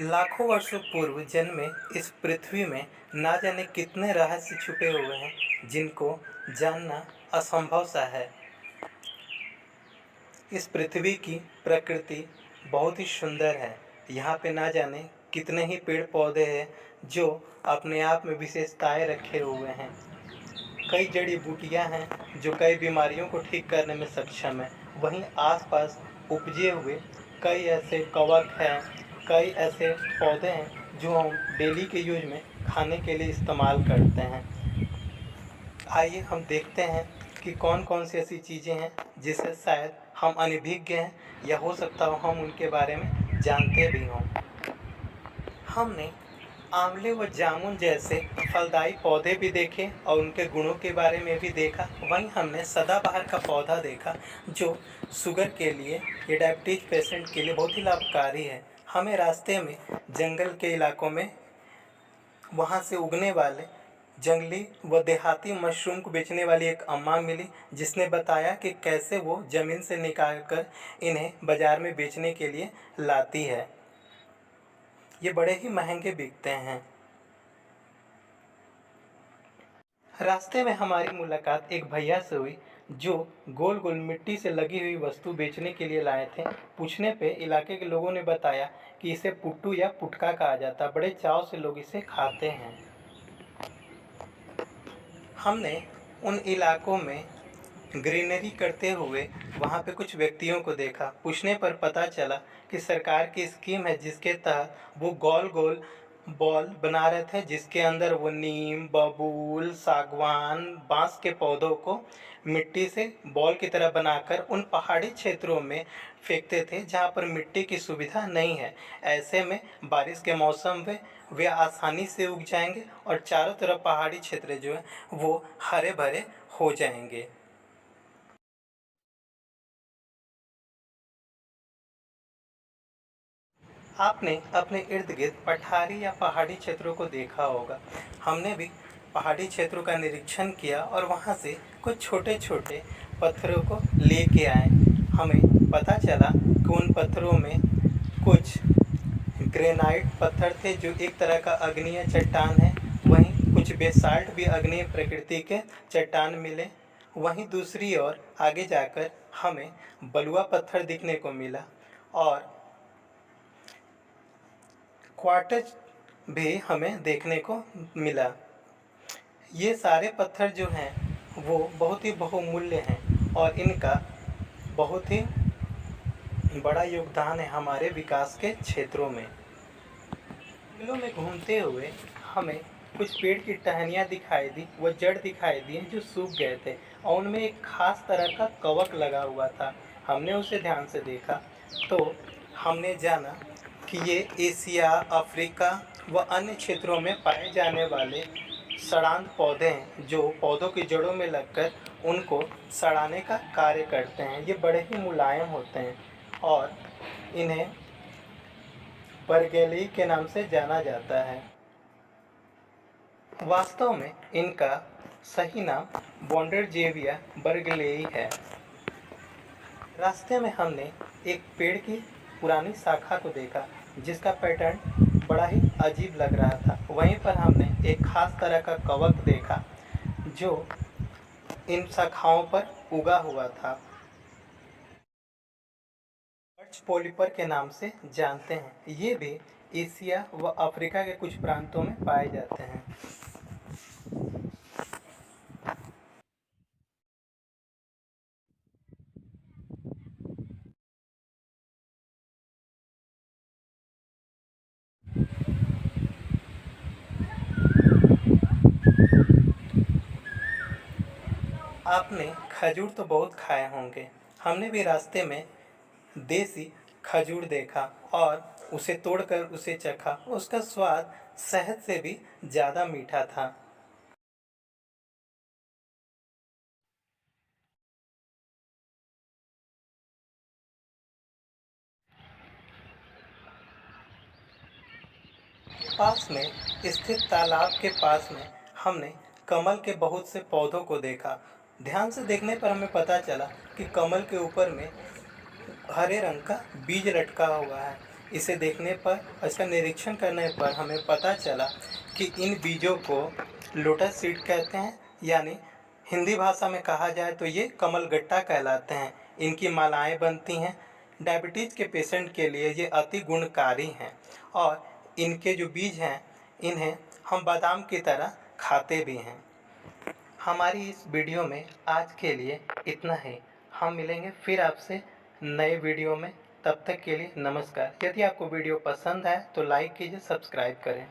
लाखों वर्षों पूर्व जन्मे इस पृथ्वी में ना जाने कितने रहस्य छुपे हुए हैं जिनको जानना असंभव सा है। इस पृथ्वी की प्रकृति बहुत ही सुंदर है। यहाँ पे ना जाने कितने ही पेड़ पौधे हैं जो अपने आप में विशेषताएं रखे हुए हैं। कई जड़ी बूटियाँ हैं जो कई बीमारियों को ठीक करने में सक्षम है। वहीं आसपास उपजे हुए कई ऐसे कवक हैं, कई ऐसे पौधे हैं जो हम डेली के यूज में खाने के लिए इस्तेमाल करते हैं। आइए हम देखते हैं कि कौन कौन सी ऐसी चीज़ें हैं जिससे शायद हम अनभिज्ञ हैं या हो सकता हो हम उनके बारे में जानते भी हों। हमने आंवले व जामुन जैसे फलदायी पौधे भी देखे और उनके गुणों के बारे में भी देखा। वहीं हमने सदाबहार का पौधा देखा जो शुगर के लिए या डायबिटीज पेशेंट के लिए बहुत ही लाभकारी है। हमें रास्ते में जंगल के इलाकों में वहाँ से उगने वाले जंगली व देहाती मशरूम को बेचने वाली एक अम्मा मिली, जिसने बताया कि कैसे वो ज़मीन से निकाल कर इन्हें बाज़ार में बेचने के लिए लाती है। ये बड़े ही महंगे बिकते हैं। रास्ते में हमारी मुलाकात एक भैया से हुई जो गोल गोल मिट्टी से लगी हुई वस्तु बेचने के लिए लाए थे। पूछने पे इलाके के लोगों ने बताया कि इसे पुट्टू या पुटका कहा जाता है। बड़े चाव से लोग इसे खाते हैं। हमने उन इलाकों में ग्रीनरी करते हुए वहाँ पे कुछ व्यक्तियों को देखा। पूछने पर पता चला कि सरकार की स्कीम है जिसके तहत वो गोल गोल बॉल बना रहे थे, जिसके अंदर वो नीम, बबूल, सागवान, बांस के पौधों को मिट्टी से बॉल की तरह बनाकर उन पहाड़ी क्षेत्रों में फेंकते थे जहाँ पर मिट्टी की सुविधा नहीं है। ऐसे में बारिश के मौसम में वे आसानी से उग जाएंगे और चारों तरफ पहाड़ी क्षेत्र जो है वो हरे भरे हो जाएंगे। आपने अपने इर्द गिर्द पठारी या पहाड़ी क्षेत्रों को देखा होगा। हमने भी पहाड़ी क्षेत्रों का निरीक्षण किया और वहाँ से कुछ छोटे छोटे पत्थरों को लेके आए। हमें पता चला कि उन पत्थरों में कुछ ग्रेनाइट पत्थर थे जो एक तरह का अग्नीय चट्टान है। वहीं कुछ बेसाल्ट भी अग्नीय प्रकृति के चट्टान मिले। वहीं दूसरी ओर आगे जाकर हमें बलुआ पत्थर दिखने को मिला और क्वार्ट्ज भी हमें देखने को मिला। ये सारे पत्थर जो हैं वो बहुत ही बहुमूल्य हैं और इनका बहुत ही बड़ा योगदान है हमारे विकास के क्षेत्रों में। जंगलों में घूमते हुए हमें कुछ पेड़ की टहनियाँ दिखाई दी, वो जड़ दिखाई दी जो सूख गए थे और उनमें एक खास तरह का कवक लगा हुआ था। हमने उसे ध्यान से देखा तो हमने जाना कि ये एशिया, अफ्रीका व अन्य क्षेत्रों में पाए जाने वाले सड़ांध पौधे हैं जो पौधों की जड़ों में लगकर उनको सड़ाने का कार्य करते हैं। ये बड़े ही मुलायम होते हैं और इन्हें बरगेली के नाम से जाना जाता है। वास्तव में इनका सही नाम बॉन्डरजेविया बर्गलेई है। रास्ते में हमने एक पेड़ की पुरानी शाखा को देखा जिसका पैटर्न बड़ा ही अजीब लग रहा था। वहीं पर हमने एक खास तरह का कवक देखा जो इन शाखाओं पर उगा हुआ था। बर्च पोलिपर के नाम से जानते हैं। ये भी एशिया व अफ्रीका के कुछ प्रांतों में पाए जाते हैं। आपने खजूर तो बहुत खाए होंगे। हमने भी रास्ते में देसी खजूर देखा और उसे तोड़कर उसे चखा। उसका स्वाद शहद से भी ज़्यादा मीठा था। पास में स्थित तालाब के पास में हमने कमल के बहुत से पौधों को देखा। ध्यान से देखने पर हमें पता चला कि कमल के ऊपर में हरे रंग का बीज लटका हुआ है। इसे देखने पर, इसका निरीक्षण करने पर हमें पता चला कि इन बीजों को लोटस सीड कहते हैं, यानी हिंदी भाषा में कहा जाए तो ये कमलगट्टा कहलाते हैं। इनकी मालाएं बनती हैं। डायबिटीज़ के पेशेंट के लिए ये अति गुणकारी हैं और इनके जो बीज हैं इन्हें हम बादाम की तरह खाते भी हैं। हमारी इस वीडियो में आज के लिए इतना ही। हम मिलेंगे फिर आपसे नए वीडियो में। तब तक के लिए नमस्कार। यदि आपको वीडियो पसंद आए तो लाइक कीजिए, सब्सक्राइब करें।